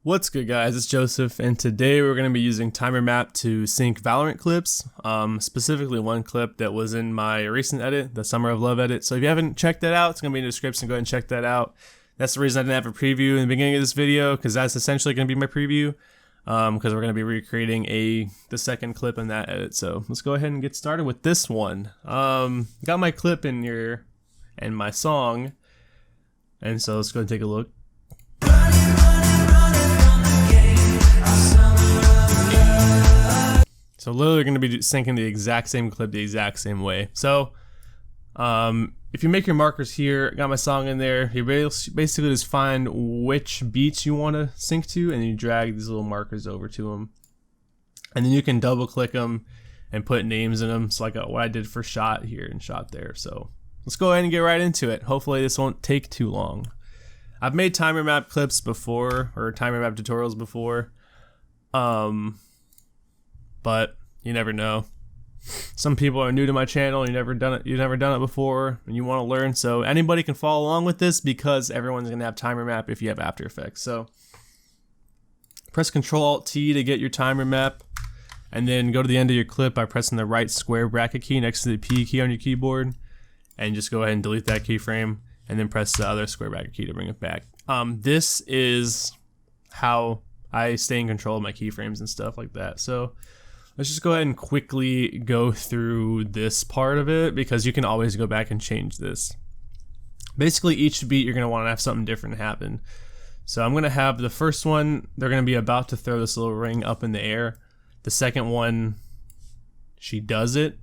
What's good, guys? It's Joseph, and today we're going to be using Remap to sync Valorant clips, specifically one clip that was in my recent edit, the Summer of Love edit. So if you haven't checked that out, it's going to be in the description. Go ahead and check that out. That's the reason I didn't have a preview in the beginning of this video, because that's essentially going to be my preview, because we're going to be recreating the second clip in that edit. So let's go ahead and get started with this one. Got my clip in here and my song, and so let's go and take a look. So literally going to be syncing the exact same clip the exact same way. So if you make your markers here, got my song in there, you basically just find which beats you want to sync to, and you drag these little markers over to them. And then you can double click them and put names in them. It's like what I did for shot here and shot there. So let's go ahead and get right into it. Hopefully this won't take too long. I've made timer map clips before, or timer map tutorials before. But you never know. Some people are new to my channel, you've never done it before, and you want to learn. So anybody can follow along with this because everyone's gonna have timer map if you have After Effects. So press Ctrl-Alt-T to get your timer map, and then go to the end of your clip by pressing the right square bracket key next to the P key on your keyboard, and just go ahead and delete that keyframe, and then press the other square bracket key to bring it back. This is how I stay in control of my keyframes and stuff like that. So let's just go ahead and quickly go through this part of it, because you can always go back and change this. Basically, each beat you're going to want to have something different happen. So I'm going to have the first one, they're going to be about to throw this little ring up in the air. The second one, she does it.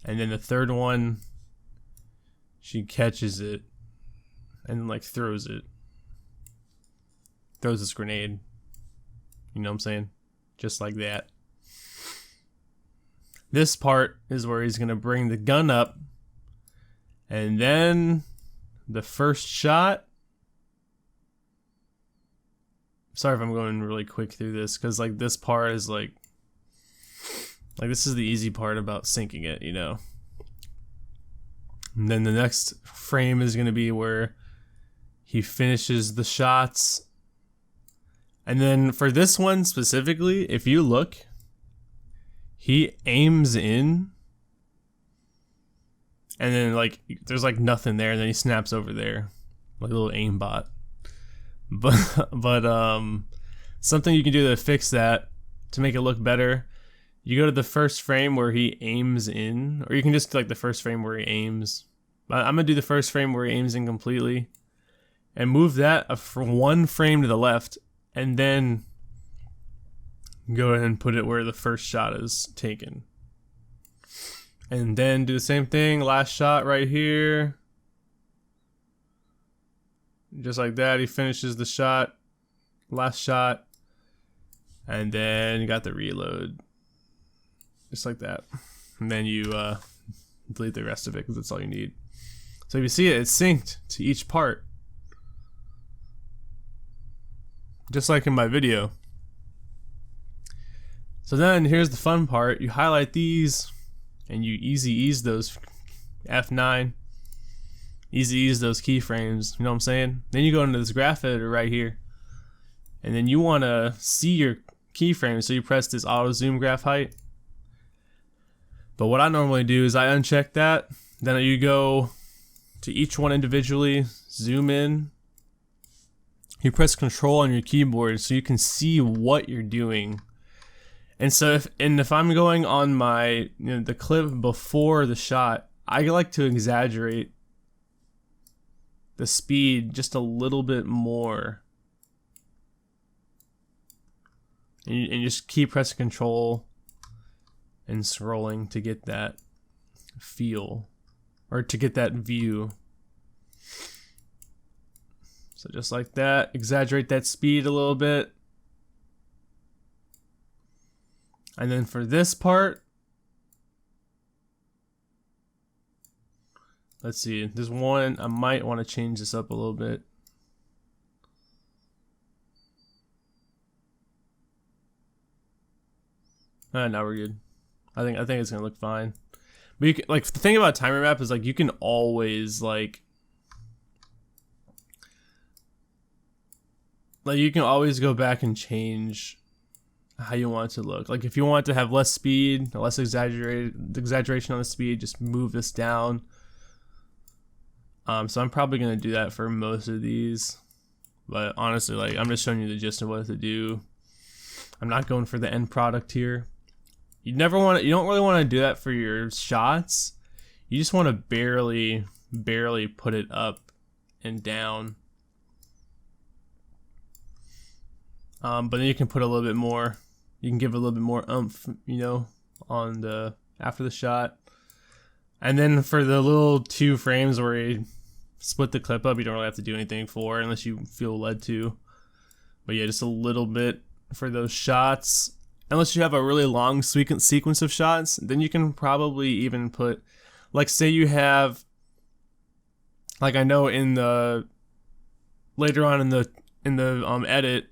And then the third one, she catches it and like throws it. Throws this grenade. You know what I'm saying? Just like that. This part is where he's going to bring the gun up, and then the first shot. Sorry if I'm going really quick through this, because like this part is like this is the easy part about syncing it, you know. And then the next frame is going to be where he finishes the shots. And then for this one specifically, if you look, he aims in, and then like there's like nothing there, and then he snaps over there like a little aimbot. But something you can do to fix that, to make it look better, you go to the first frame where he aims in, or you can just do like the first frame where he aims. I'm gonna do the first frame where he aims in completely, and move that one frame to the left, and then go ahead and put it where the first shot is taken. And then do the same thing, last shot right here. Just like that, he finishes the shot, last shot, and then you got the reload. Just like that. And then you delete the rest of it, because that's all you need. So if you see it, it's synced to each part. Just like in my video. So then here's the fun part. You highlight these and you easy ease those F9. Easy ease those keyframes, you know what I'm saying? Then you go into this graph editor right here, and then you want to see your keyframes, so you press this auto zoom graph height. But what I normally do is I uncheck that, then you go to each one individually, zoom in. You press Control on your keyboard so you can see what you're doing. And so if I'm going on my the clip before the shot, I like to exaggerate the speed just a little bit more. And you just keep pressing Control and scrolling to get that feel, or to get that view. So just like that, exaggerate that speed a little bit. And then for this part, let's see, there's one, I might want to change this up a little bit. Now we're good. I think it's gonna look fine. But you can, like, the thing about timer map is like you can always like like you can always go back and change how you want it to look. Like if you want it to have less speed, less exaggeration on the speed, just move this down. So I'm probably gonna do that for most of these, but honestly, like I'm just showing you the gist of what to do. I'm not going for the end product here. You don't really want to do that for your shots. You just want to barely put it up and down. But then you can put a little bit more. You can give a little bit more oomph, you know, on the after the shot. And then for the little 2 frames where you split the clip up, you don't really have to do anything for unless you feel led to. But yeah, just a little bit for those shots. Unless you have a really long sequence of shots, then you can probably even put, like say you have, like I know in the later on in the edit,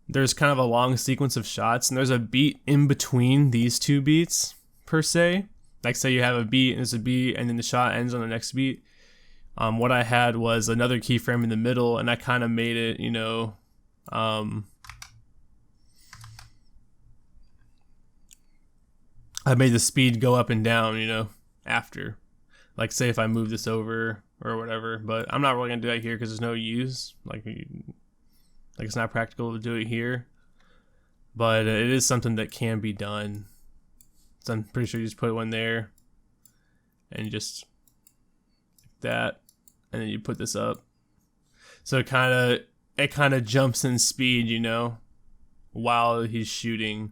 there's kind of a long sequence of shots, and there's a beat in between these 2 beats per se. Like say you have a beat and there's a beat, and then the shot ends on the next beat. What I had was another keyframe in the middle, and I kind of made it, you know, I made the speed go up and down, you know, after. Like say if I move this over or whatever, but I'm not really gonna do that here because there's no use. Like it's not practical to do it here, but it is something that can be done. So I'm pretty sure you just put one there and just that, and then you put this up. So it kind of jumps in speed, you know, while he's shooting.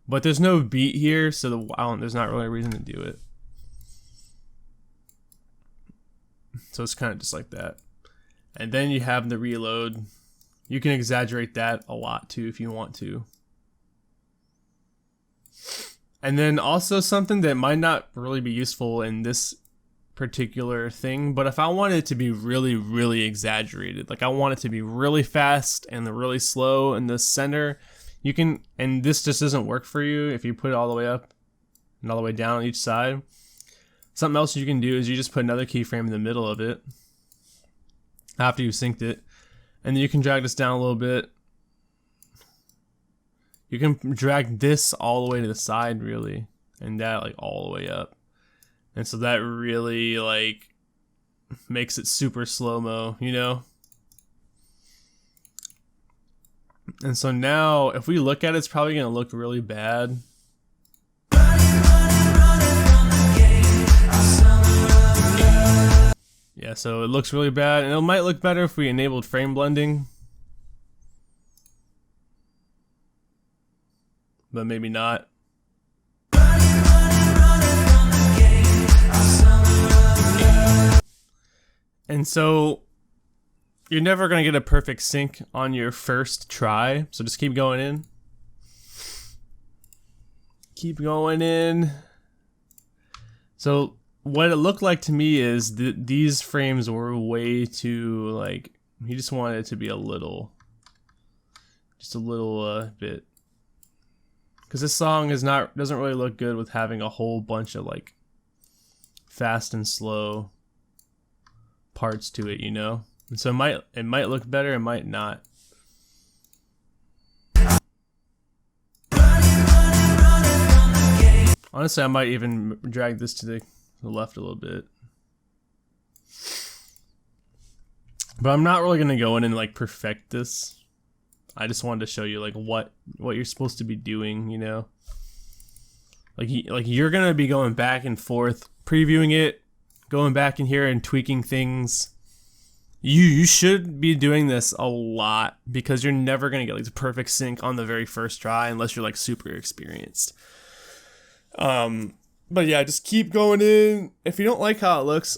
But there's no beat here, so there's not really a reason to do it. So it's kind of just like that. And then you have the reload. You can exaggerate that a lot too if you want to. And then also something that might not really be useful in this particular thing, but if I want it to be really, really exaggerated, like I want it to be really fast and really slow in the center, you can, and this just doesn't work for you if you put it all the way up and all the way down on each side. Something else you can do is you just put another keyframe in the middle of it after you synced it, and then you can drag this down a little bit. You can drag this all the way to the side, really, and that like all the way up. And so that really like makes it super slow-mo, you know? And so now if we look at it, it's probably gonna look really bad. Yeah, so it looks really bad, and it might look better if we enabled frame blending. But maybe not. And so you're never going to get a perfect sync on your first try, so just keep going in. Keep going in. So what it looked like to me is that these frames were way too, like, he just wanted it to be a little, just a little bit. Because this song doesn't really look good with having a whole bunch of like fast and slow parts to it, you know? And so it might look better, it might not. Honestly, I might even drag this to the left a little bit. But I'm not really gonna go in and like perfect this. I just wanted to show you like what you're supposed to be doing, you know? Like you're gonna be going back and forth, previewing it, going back in here and tweaking things. You should be doing this a lot because you're never gonna get like the perfect sync on the very first try unless you're like super experienced. But yeah, just keep going in. If you don't like how it looks,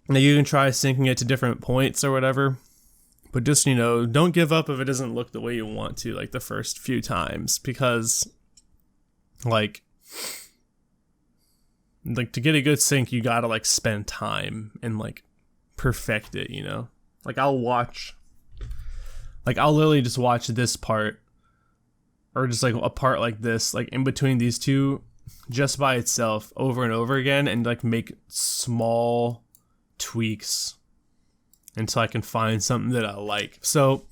now you can try syncing it to different points or whatever. But just, you know, don't give up if it doesn't look the way you want to, like the first few times, because like to get a good sync, you gotta like spend time and like perfect it, you know? Like I'll literally just watch this part, or just like a part like this, like in between these two, just by itself over and over again, and like make small tweaks until I can find something that I like. So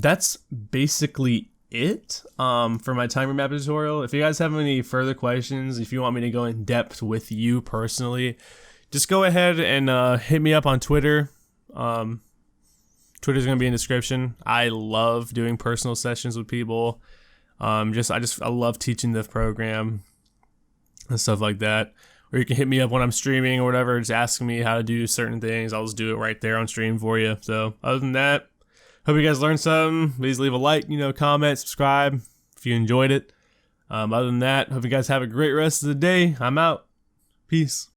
that's basically it for my timer map tutorial. If you guys have any further questions, if you want me to go in depth with you personally, just go ahead and hit me up on Twitter. Twitter's gonna be in the description. I love doing personal sessions with people. I love teaching the program and stuff like that. Or you can hit me up when I'm streaming or whatever, just asking me how to do certain things. I'll just do it right there on stream for you. So other than that, hope you guys learned something. Please leave a like, comment, subscribe if you enjoyed it. Other than that, hope you guys have a great rest of the day. I'm out. Peace.